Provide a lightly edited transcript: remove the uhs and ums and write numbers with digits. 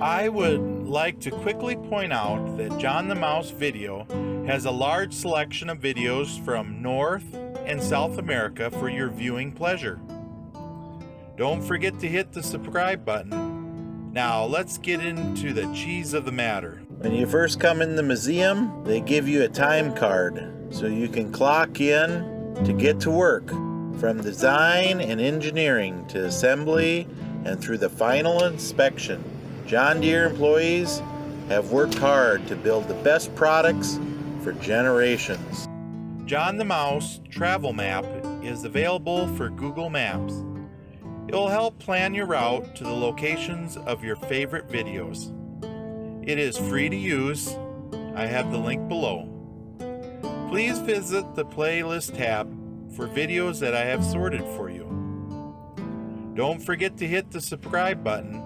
I would like to quickly point out that John the Mouse Video has a large selection of videos from North and South America for your viewing pleasure. Don't forget to hit the subscribe button. Now let's get into the cheese of the matter. When you first come in the museum, they give you a time card so you can clock in to get to work. From design and engineering to assembly and through the final inspection, John Deere employees have worked hard to build the best products for generations. John the Mouse Travel Map is available for Google Maps. It will help plan your route to the locations of your favorite videos. It is free to use. I have the link below. Please visit the playlist tab for videos that I have sorted for you. Don't forget to hit the subscribe button